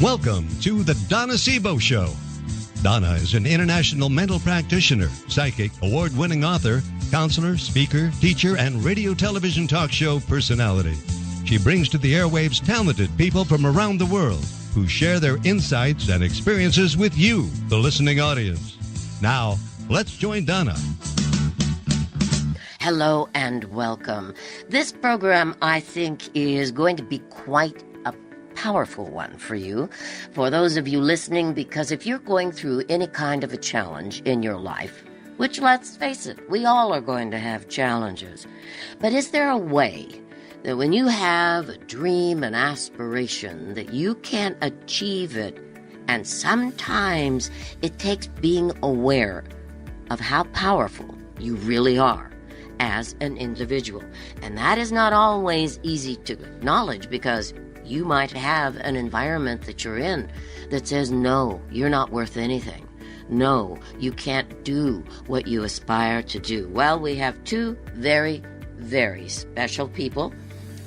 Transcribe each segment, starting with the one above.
Welcome to the Donna Seebo Show. Donna is an international mental practitioner, psychic, award-winning author, counselor, speaker, teacher, and radio television talk show personality. She brings to the airwaves talented people from around the world who share their insights and experiences with you, the listening audience. Now, let's join Donna. Hello and welcome. This program, I think, is going to be quite a powerful one for you, for those of you listening, because if you're going through any kind of a challenge in your life, which, let's face it, we all are going to have challenges, but is there a way that when you have a dream, an aspiration, that you can achieve it, and sometimes it takes being aware of how powerful you really are as an individual, and that is not always easy to acknowledge, because you might have an environment that you're in that says, no, you're not worth anything. No, you can't do what you aspire to do. Well, we have two very, very special people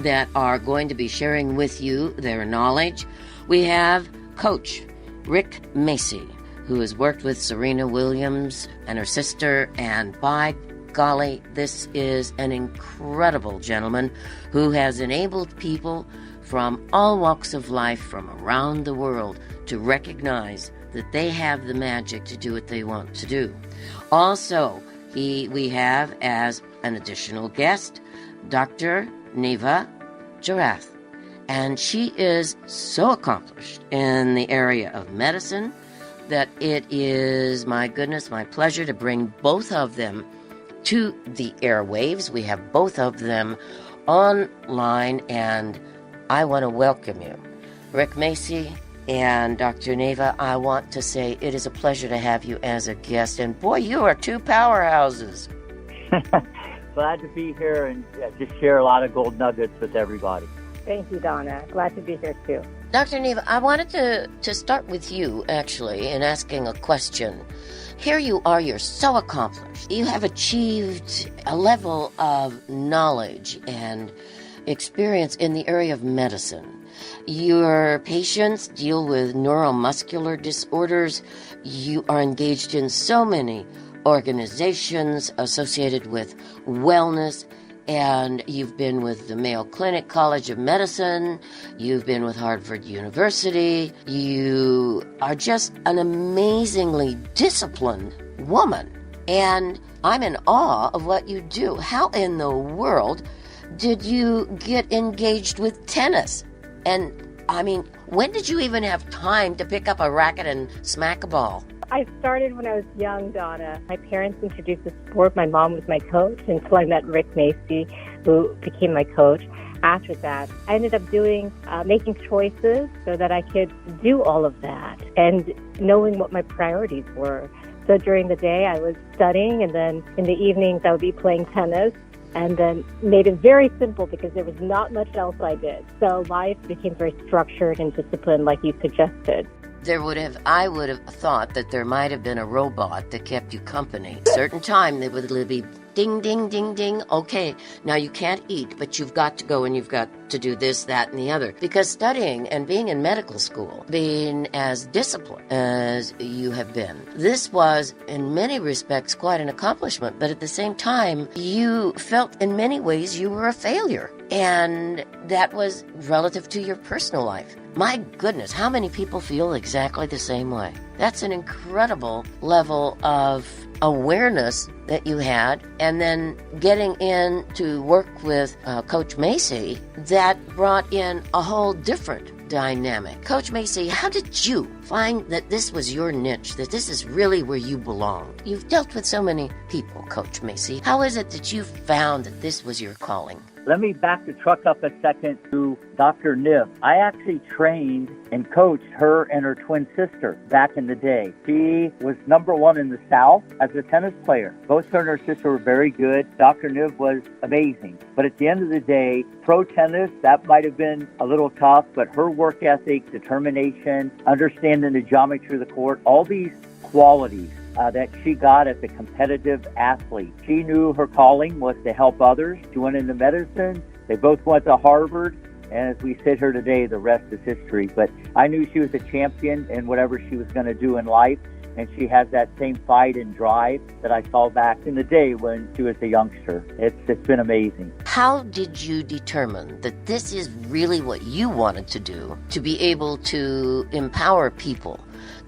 that are going to be sharing with you their knowledge. We have Coach Rick Macci, who has worked with Serena Williams and her sister, and by golly, this is an incredible gentleman who has enabled people from all walks of life from around the world to recognize that they have the magic to do what they want to do. Also, we have as an additional guest, Dr. Neva Jarath, and she is so accomplished in the area of medicine that it is, my goodness, my pleasure to bring both of them to the airwaves. We have both of them online, and I want to welcome you. Rick Macci and Dr. Neva, I want to say it is a pleasure to have you as a guest. And boy, you are two powerhouses. Glad to be here and just share a lot of gold nuggets with everybody. Thank you, Donna. Glad to be here, too. Dr. Neva, I wanted to start with you, actually, in asking a question. Here you are, you're so accomplished. You have achieved a level of knowledge and experience in the area of medicine. Your patients deal with neuromuscular disorders. You are engaged in so many organizations associated with wellness, and you've been with the Mayo Clinic College of Medicine. You've been with Harvard University. You are just an amazingly disciplined woman, and I'm in awe of what you do. How in the world did you get engaged with tennis? And, I mean, when did you even have time to pick up a racket and smack a ball? I started when I was young, Donna. My parents introduced the sport. My mom was my coach until I met Rick Macci, who became my coach. After that, I ended up making choices so that I could do all of that and knowing what my priorities were. So during the day, I was studying, and then in the evenings, I would be playing tennis. And then made it very simple because there was not much else I did. So life became very structured and disciplined, like you suggested. I would have thought that there might have been a robot that kept you company. At a certain time, they would be ding, ding, ding, ding. Okay, now you can't eat, but you've got to go and you've got to do this, that, and the other. Because studying and being in medical school, being as disciplined as you have been, this was, in many respects, quite an accomplishment. But at the same time, you felt in many ways you were a failure. And that was relative to your personal life. My goodness, how many people feel exactly the same way? That's an incredible level of awareness that you had, and then getting in to work with Coach Macci, that brought in a whole different dynamic. Coach Macci, how did you find that this was your niche, that this is really where you belong? You've dealt with so many people, Coach Macci. How is it that you found that this was your calling? Let me back the truck up a second to Dr. Niv. I actually trained and coached her and her twin sister back in the day. She was number one in the South as a tennis player. Both her and her sister were very good. Dr. Niv was amazing. But at the end of the day, pro tennis, that might have been a little tough, but her work ethic, determination, understanding the geometry of the court, all these qualities that she got as a competitive athlete. She knew her calling was to help others. She went into medicine. They both went to Harvard. And as we sit here today, the rest is history. But I knew she was a champion in whatever she was going to do in life. And she has that same fight and drive that I saw back in the day when she was a youngster. It's been amazing. How did you determine that this is really what you wanted to do, to be able to empower people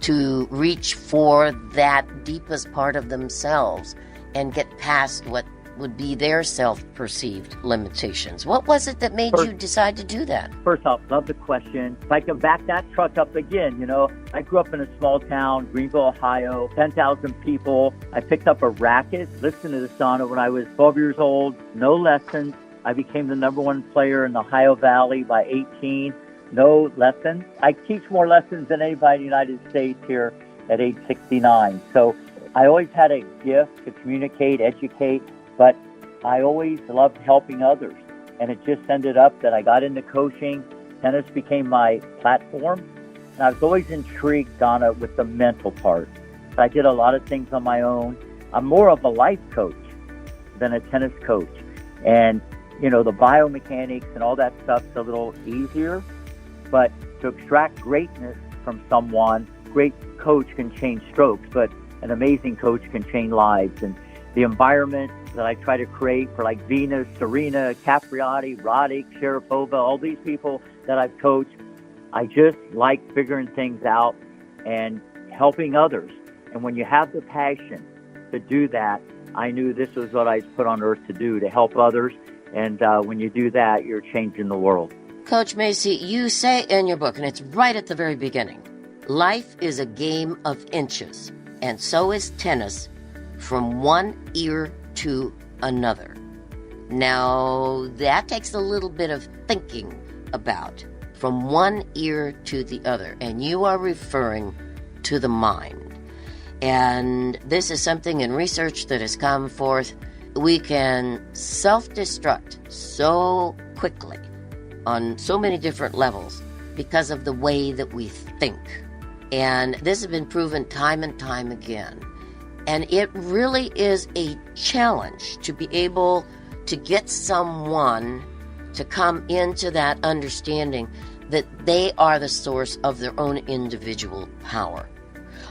to reach for that deepest part of themselves and get past what would be their self-perceived limitations? What was it that made you decide to do that? First off, love the question. If I can back that truck up again, I grew up in a small town, Greenville, Ohio, 10,000 people. I picked up a racket, listened to this, Donna, when I was 12 years old, no lessons. I became the number one player in the Ohio Valley by 18, no lessons. I teach more lessons than anybody in the United States here at age 69. So I always had a gift to communicate, educate, but I always loved helping others. And it just ended up that I got into coaching. Tennis became my platform. And I was always intrigued, Donna, with the mental part. I did a lot of things on my own. I'm more of a life coach than a tennis coach. And, the biomechanics and all that stuff's a little easier. But to extract greatness from someone, great coach can change strokes, but an amazing coach can change lives. And the environment that I try to create for like Venus, Serena, Capriati, Roddick, Sharapova, all these people that I've coached, I just like figuring things out and helping others. And when you have the passion to do that, I knew this was what I was put on earth to do, to help others. And when you do that, you're changing the world. Coach Macci, you say in your book, and it's right at the very beginning, life is a game of inches, and so is tennis, from one ear to another. Now, that takes a little bit of thinking about, from one ear to the other, and you are referring to the mind. And this is something in research that has come forth. We can self-destruct so quickly on so many different levels because of the way that we think. And this has been proven time and time again. And it really is a challenge to be able to get someone to come into that understanding that they are the source of their own individual power.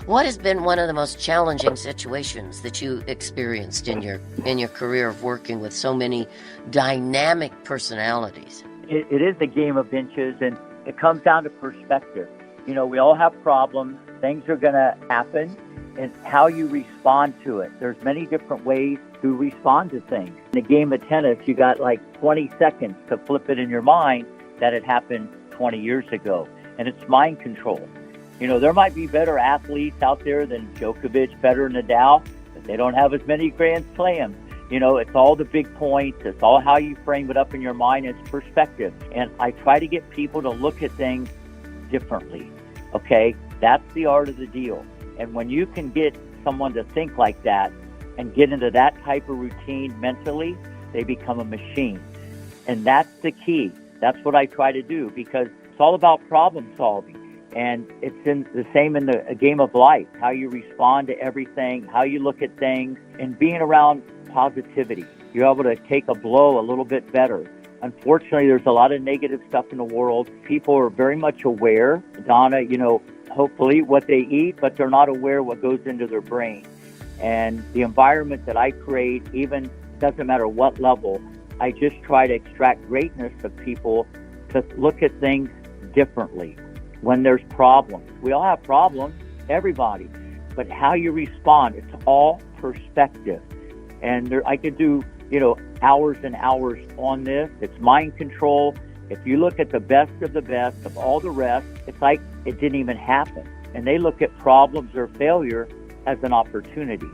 What has been one of the most challenging situations that you experienced in your career of working with so many dynamic personalities? It is a game of inches, and it comes down to perspective. We all have problems. Things are going to happen, and how you respond to it. There's many different ways to respond to things. In a game of tennis, you got like 20 seconds to flip it in your mind that it happened 20 years ago, and it's mind control. There might be better athletes out there than Djokovic, Federer, Nadal, but they don't have as many Grand Slams. It's all the big points. It's all how you frame it up in your mind. It's perspective. And I try to get people to look at things differently. Okay? That's the art of the deal. And when you can get someone to think like that and get into that type of routine mentally, they become a machine. And that's the key. That's what I try to do, because it's all about problem solving. And it's the same in a game of life, how you respond to everything, how you look at things, and being around positivity. You're able to take a blow a little bit better. Unfortunately, there's a lot of negative stuff in the world. People are very much aware, Donna, hopefully what they eat, but they're not aware what goes into their brain. And the environment that I create, even doesn't matter what level, I just try to extract greatness of people to look at things differently. When there's problems, we all have problems, everybody, but how you respond, it's all perspective. And I could do, hours and hours on this. It's mind control. If you look at the best of all the rest, it's like it didn't even happen. And they look at problems or failure as an opportunity.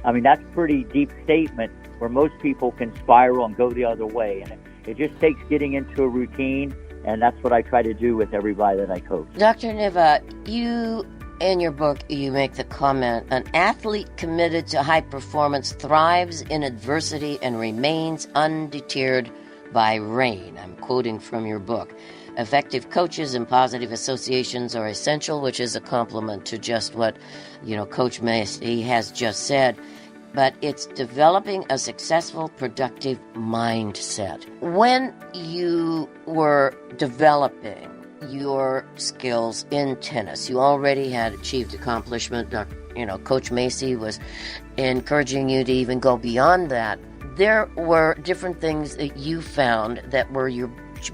I mean, that's a pretty deep statement where most people can spiral and go the other way. And it just takes getting into a routine. And that's what I try to do with everybody that I coach. Dr. Niv, you, in your book, you make the comment, an athlete committed to high performance thrives in adversity and remains undeterred by rain. I'm quoting from your book. Effective coaches and positive associations are essential, which is a compliment to just what, Coach Macci has just said. but it's developing a successful, productive mindset. When you were developing your skills in tennis, you already had achieved accomplishment. Coach Macci was encouraging you to even go beyond that. There were different things that you found that were your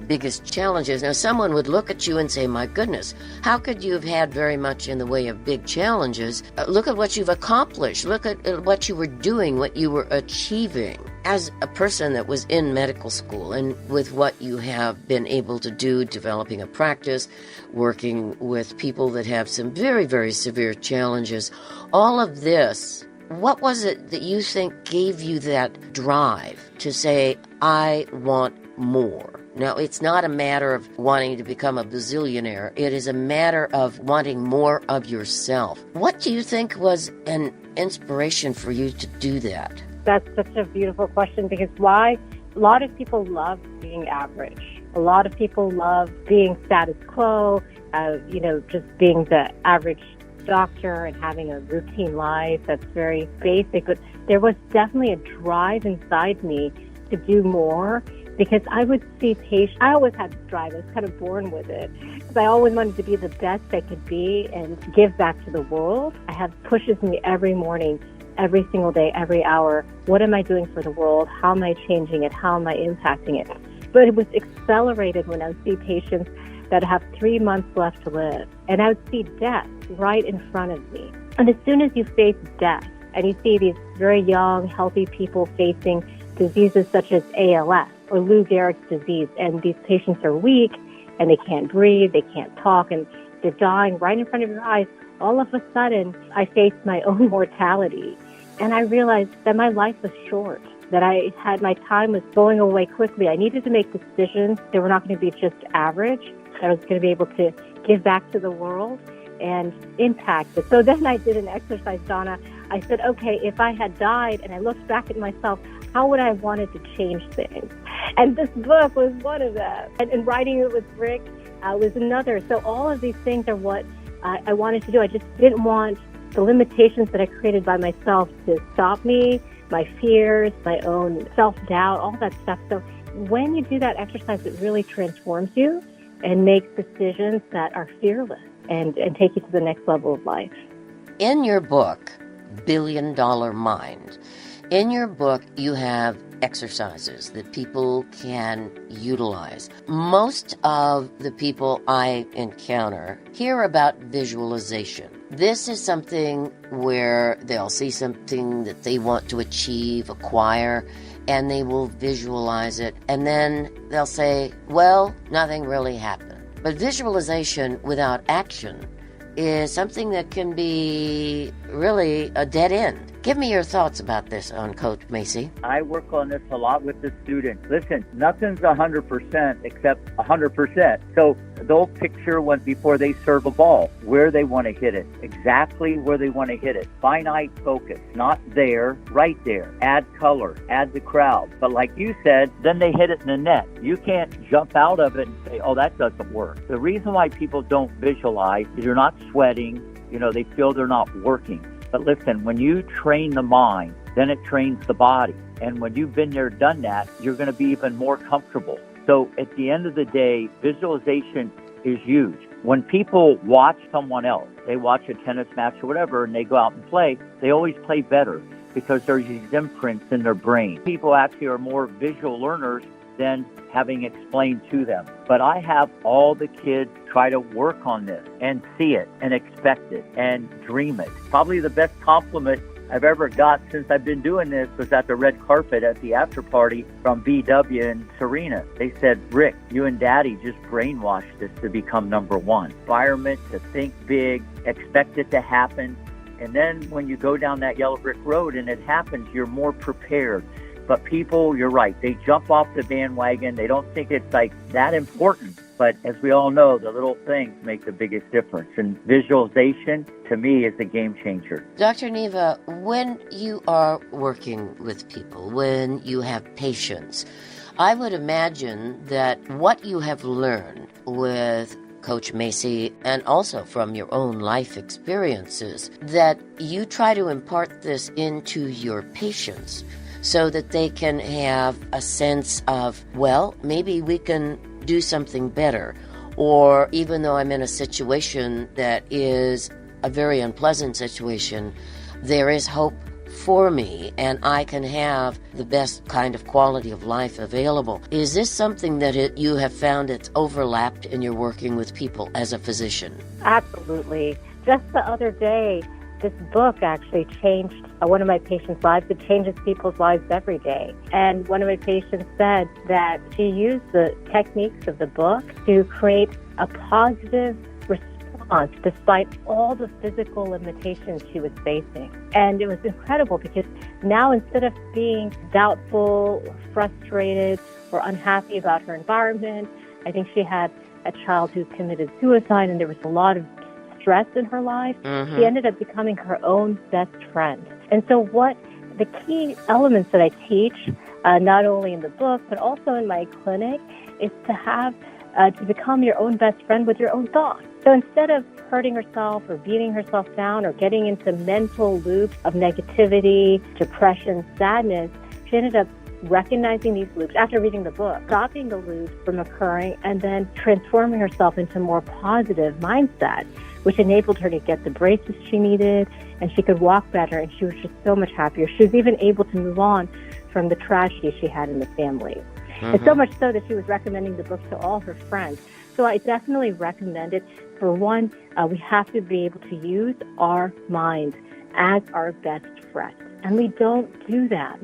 biggest challenges. Now, someone would look at you and say, my goodness, how could you have had very much in the way of big challenges? Look at what you've accomplished. Look at what you were doing, what you were achieving. As a person that was in medical school and with what you have been able to do, developing a practice, working with people that have some very, very severe challenges, all of this, what was it that you think gave you that drive to say, I want more? Now, it's not a matter of wanting to become a bazillionaire. It is a matter of wanting more of yourself. What do you think was an inspiration for you to do that? That's such a beautiful question, because why? A lot of people love being average. A lot of people love being status quo, just being the average doctor and having a routine life that's very basic. But there was definitely a drive inside me to do more, because I would see patients. I always had this drive. I was kind of born with it, because I always wanted to be the best I could be and give back to the world. I have pushes me every morning, every single day, every hour. What am I doing for the world? How am I changing it? How am I impacting it? But it was accelerated when I would see patients that have 3 months left to live, and I would see death right in front of me. And as soon as you face death, and you see these very young, healthy people facing diseases such as ALS or Lou Gehrig's disease, and these patients are weak, and they can't breathe, they can't talk, and they're dying right in front of your eyes, all of a sudden, I faced my own mortality. And I realized that my life was short, that my time was going away quickly. I needed to make decisions that were not going to be just average, that I was going to be able to give back to the world and impact it. So then I did an exercise, Donna. I said, okay, if I had died and I looked back at myself, how would I have wanted to change things? And this book was one of them. And writing it with Rick was another. So all of these things are what I wanted to do. I just didn't want the limitations that I created by myself to stop me, my fears, my own self-doubt, all that stuff. So when you do that exercise, it really transforms you and makes decisions that are fearless and take you to the next level of life. In your book, Billion Dollar Mind, in your book, you have exercises that people can utilize. Most of the people I encounter hear about visualization. This is something where they'll see something that they want to achieve, acquire, and they will visualize it. And then they'll say, well, nothing really happened. But visualization without action is something that can be really a dead end. Give me your thoughts about this on Coach Macci. I work on this a lot with the students. Listen, nothing's 100% except 100%. So they'll picture before they serve a ball, where they want to hit it, exactly where they want to hit it. Finite focus, not there, right there. Add color, add the crowd. But like you said, then they hit it in the net. You can't jump out of it and say, oh, that doesn't work. The reason why people don't visualize is you're not sweating. They feel they're not working. But listen, when you train the mind, then it trains the body. And when you've been there, done that, you're going to be even more comfortable. So at the end of the day, visualization is huge. When people watch someone else, they watch a tennis match or whatever, and they go out and play, they always play better because there's these imprints in their brain. People actually are more visual learners than having explained to them. But I have all the kids try to work on this and see it and expect it and dream it. Probably the best compliment I've ever got since I've been doing this was at the red carpet at the after party from BW and Serena. They said, Rick, you and Daddy just brainwashed us to become number one. Environment, to think big, expect it to happen. And then when you go down that yellow brick road and it happens, you're more prepared. But people, you're right, they jump off the bandwagon. They don't think it's like that important. But as we all know, the little things make the biggest difference. And visualization, to me, is a game changer. Dr. Neva, when you are working with people, when you have patients, I would imagine that what you have learned with Coach Macci, and also from your own life experiences, that you try to impart this into your patients so that they can have a sense of, well, maybe we can do something better. Or even though I'm in a situation that is a very unpleasant situation, there is hope for me, and I can have the best kind of quality of life available. Is this something that you have found that's overlapped in your working with people as a physician? Absolutely. Just the other day, this book actually changed one of my patients' lives. It changes people's lives every day. And one of my patients said that she used the techniques of the book to create a positive response despite all the physical limitations she was facing. And it was incredible because now, instead of being doubtful, frustrated, or unhappy about her environment, I think she had a child who committed suicide, and there was a lot of stress in her life. She ended up becoming her own best friend. And so what the key elements that I teach, not only in the book, but also in my clinic, is to have to become your own best friend with your own thoughts. So instead of hurting herself or beating herself down or getting into mental loops of negativity, depression, sadness, she ended up recognizing these loops after reading the book, stopping the loops from occurring, and then transforming herself into a more positive mindset, which enabled her to get the braces she needed, and she could walk better, and she was just so much happier. She was even able to move on from the tragedy she had in the family. And so much so that she was recommending the book to all her friends. So I definitely recommend it. For one, we have to be able to use our mind as our best friend. And we don't do that.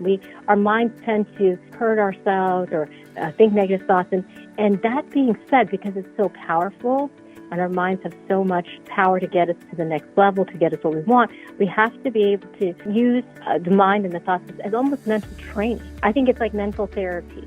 Our minds tend to hurt ourselves or think negative thoughts. And that being said, because it's so powerful, and our minds have so much power to get us to the next level, to get us what we want, we have to be able to use the mind and the thoughts as almost mental training. I think it's like mental therapy.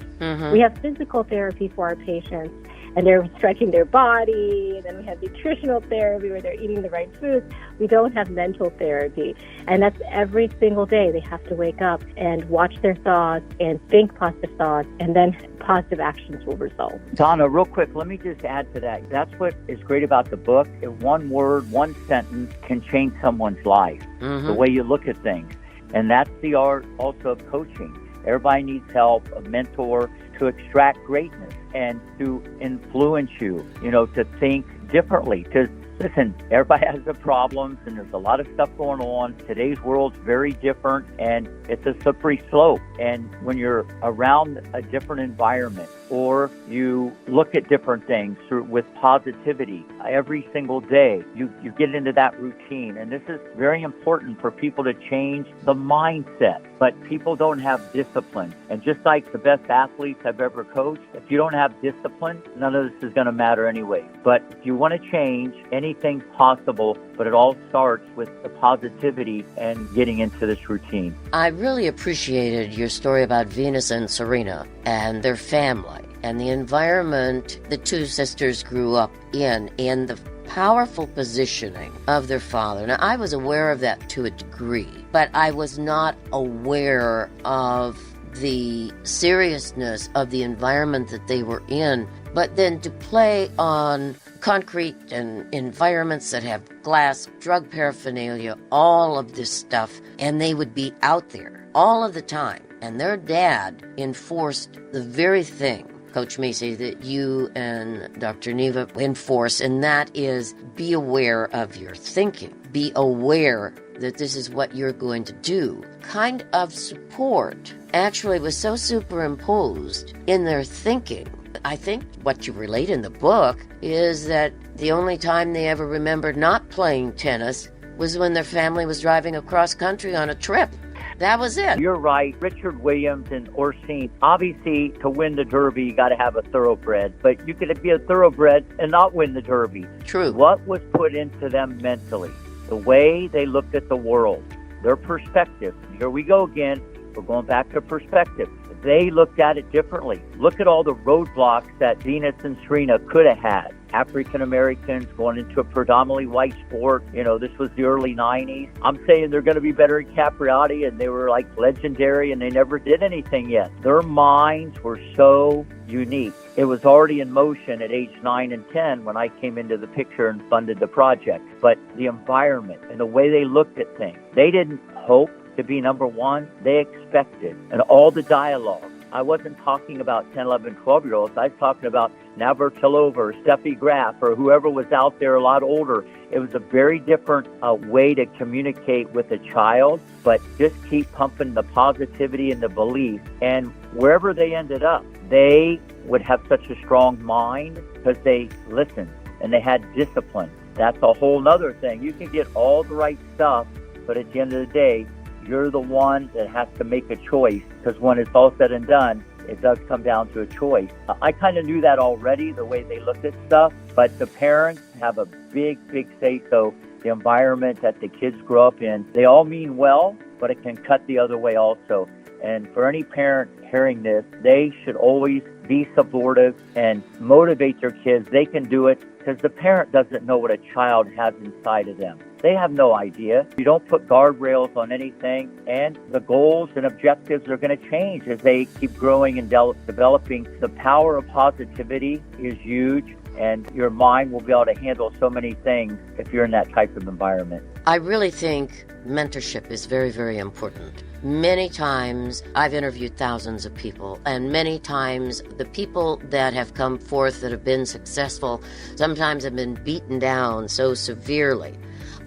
We have physical therapy for our patients, and they're stretching their body, and then we have nutritional therapy where they're eating the right foods. We don't have mental therapy, and that's every single day. They have to wake up and watch their thoughts and think positive thoughts, and then positive actions will result. Donna, real quick, let me just add to that. That's what is great about the book. If one word, one sentence can change someone's life, the way you look at things. And that's the art also of coaching. Everybody needs help, a mentor to extract greatness and to influence you, to think differently. Because, listen, everybody has their problems and there's a lot of stuff going on. Today's world's very different and it's a slippery slope. And when you're around a different environment or you look at different things with positivity every single day, you get into that routine. And this is very important for people to change the mindset. But people don't have discipline. And just like the best athletes I've ever coached, if you don't have discipline, none of this is going to matter anyway. But if you want to change, anything's possible, but it all starts with the positivity and getting into this routine. I really appreciated your story about Venus and Serena and their family and the environment the two sisters grew up in the powerful positioning of their father. Now, I was aware of that to a degree, but I was not aware of the seriousness of the environment that they were in. But then to play on concrete and environments that have glass, drug paraphernalia, all of this stuff, and they would be out there all of the time. And their dad enforced the very thing, Coach Macci, that you and Dr. Niv enforce, and that is be aware of your thinking. Be aware that this is what you're going to do. Kind of support actually was so superimposed in their thinking. I think what you relate in the book is that the only time they ever remembered not playing tennis was when their family was driving across country on a trip. That was it. You're right. Richard Williams and Orsine, obviously to win the Derby, you got to have a thoroughbred. But you could be a thoroughbred and not win the Derby. True. What was put into them mentally? The way they looked at the world, their perspective. Here we go again. We're going back to perspective. They looked at it differently. Look at all the roadblocks that Venus and Serena could have had. African Americans going into a predominantly white sport. This was the early 90s. I'm saying they're going to be better at Capriati, and they were like legendary, and they never did anything yet. Their minds were so unique. It was already in motion at age 9 and 10 when I came into the picture and funded the project. But the environment and the way they looked at things, they didn't hope to be number one. They expected. And all the dialogue, I wasn't talking about 10, 11, 12-year-olds. I was talking about Navratilova or Steffi Graf or whoever was out there a lot older. It was a very different way to communicate with a child, but just keep pumping the positivity and the belief. And wherever they ended up, they would have such a strong mind because they listened and they had discipline. That's a whole nother thing. You can get all the right stuff, but at the end of the day, you're the one that has to make a choice, because when it's all said and done, it does come down to a choice. I kind of knew that already, the way they looked at stuff, but the parents have a big say-so. The environment that the kids grow up in, they all mean well, but it can cut the other way also. And for any parent hearing this, they should always be supportive and motivate their kids. They can do it because the parent doesn't know what a child has inside of them. They have no idea. You don't put guardrails on anything, and the goals and objectives are going to change as they keep growing and developing. The power of positivity is huge, and your mind will be able to handle so many things if you're in that type of environment. I really think mentorship is very, very important. Many times I've interviewed thousands of people, and many times the people that have come forth that have been successful sometimes have been beaten down so severely.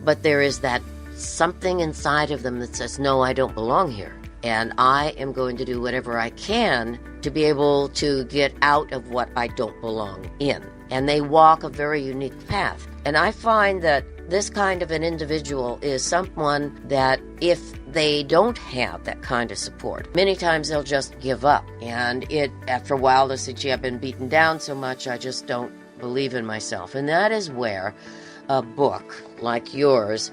But there is that something inside of them that says, no, I don't belong here. And I am going to do whatever I can to be able to get out of what I don't belong in. And they walk a very unique path. And I find that this kind of an individual is someone that if they don't have that kind of support, many times they'll just give up. And after a while, they'll say, gee, I've been beaten down so much, I just don't believe in myself. And that is where a book like yours,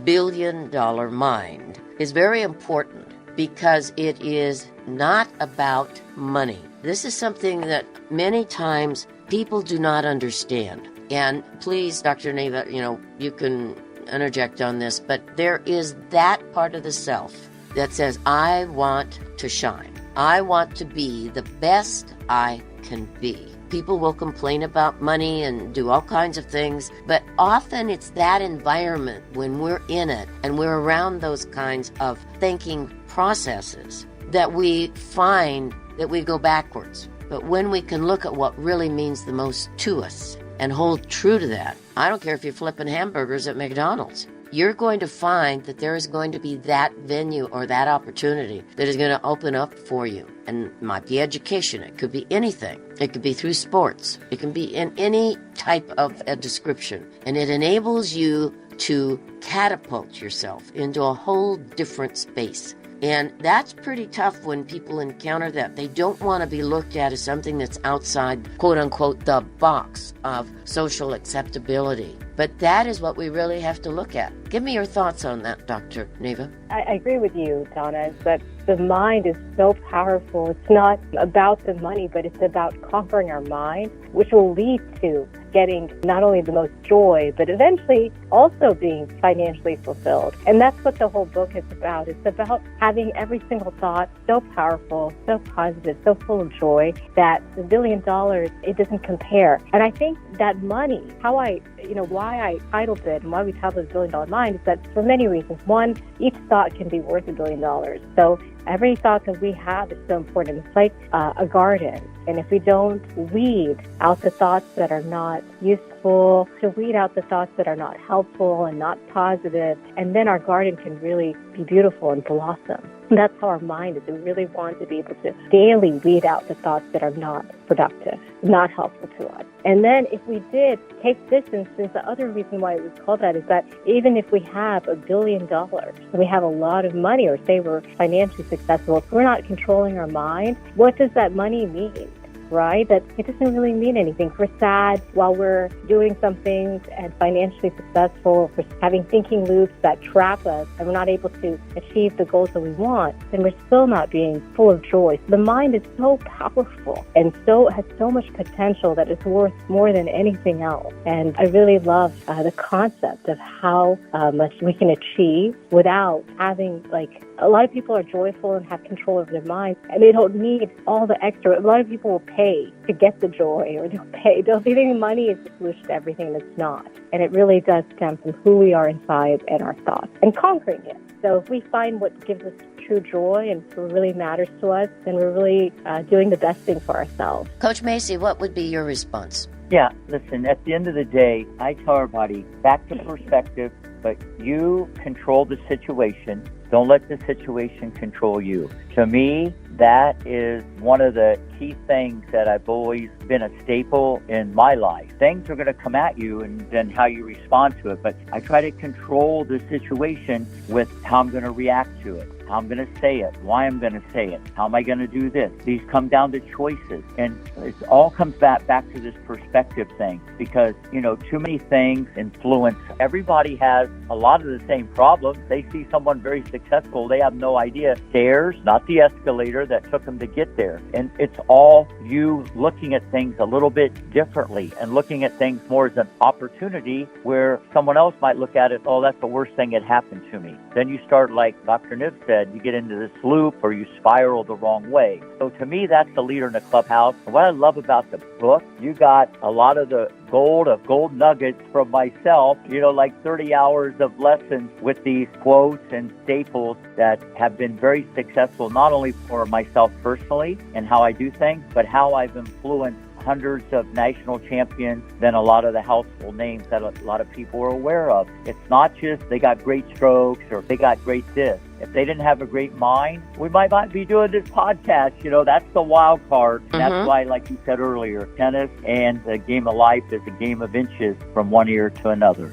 Billion Dollar Mind, is very important, because it is not about money. This is something that many times people do not understand. And please, Dr. Niv, you can interject on this, but there is that part of the self that says, I want to shine. I want to be the best I can be. People will complain about money and do all kinds of things, but often it's that environment when we're in it and we're around those kinds of thinking processes that we find that we go backwards. But when we can look at what really means the most to us and hold true to that, I don't care if you're flipping hamburgers at McDonald's, you're going to find that there is going to be that venue or that opportunity that is going to open up for you. And it might be education. It could be anything. It could be through sports. It can be in any type of a description. And it enables you to catapult yourself into a whole different space. And that's pretty tough when people encounter that. They don't want to be looked at as something that's outside, quote unquote, the box of social acceptability. But that is what we really have to look at. Give me your thoughts on that, Dr. Niv. I agree with you, Donna, that the mind is so powerful. It's not about the money, but it's about conquering our mind, which will lead to getting not only the most joy, but eventually also being financially fulfilled. And that's what the whole book is about. It's about having every single thought so powerful, so positive, so full of joy that the $1 billion, it doesn't compare. And I think that money, why I titled it and why we titled it $1 Billion Mind is that for many reasons. One, each thought can be worth $1 billion. So every thought that we have is so important. It's like a garden. And if we don't weed out the thoughts that are not useful, to weed out the thoughts that are not helpful and not positive, and then our garden can really be beautiful and blossom. And that's how our mind is. We really want to be able to daily weed out the thoughts that are not productive, not helpful to us. And then if we did take this instance, the other reason why it was called that is that even if we have $1 billion, and we have a lot of money, or say we're financially successful, if we're not controlling our mind, what does that money mean? Right? That it doesn't really mean anything. If we're sad while we're doing something and financially successful, if we're having thinking loops that trap us and we're not able to achieve the goals that we want, then we're still not being full of joy. The mind is so powerful and has so much potential that it's worth more than anything else. And I really love the concept of how much we can achieve without having, a lot of people are joyful and have control over their mind, and they don't need all the extra. A lot of people will pay pay to get the joy, or they'll think money is the solution to everything, and it's not. And it really does stem from who we are inside and our thoughts and conquering it. So if we find what gives us true joy and what really matters to us, then we're really doing the best thing for ourselves. Coach Macci, what would be your response? Yeah, listen, at the end of the day, I tell everybody, back to perspective, but you control the situation. Don't let the situation control you. To me, that is one of the key things that I've always been a staple in my life. Things are going to come at you and then how you respond to it. But I try to control the situation with how I'm going to react to it, how I'm going to say it, why I'm going to say it, how am I going to do this. These come down to choices. And it all comes back to this perspective thing because, too many things influence. Everybody has a lot of the same problems. They see someone very successful. They have no idea. Stairs, not the escalator that took them to get there. And it's all you looking at things a little bit differently and looking at things more as an opportunity where someone else might look at it, oh, that's the worst thing that happened to me. Then you start, like Dr. Niv said, you get into this loop or you spiral the wrong way. So to me, that's the leader in the clubhouse. And what I love about the book, you got a lot of the gold nuggets from myself, like 30 hours of lessons with these quotes and staples that have been very successful, not only for myself personally and how I do things, but how I've influenced hundreds of national champions, then a lot of the household names that a lot of people are aware of. It's not just they got great strokes or they got great this. If they didn't have a great mind, we might not be doing this podcast. That's the wild card. And that's why, like you said earlier, tennis and the game of life is a game of inches from one ear to another.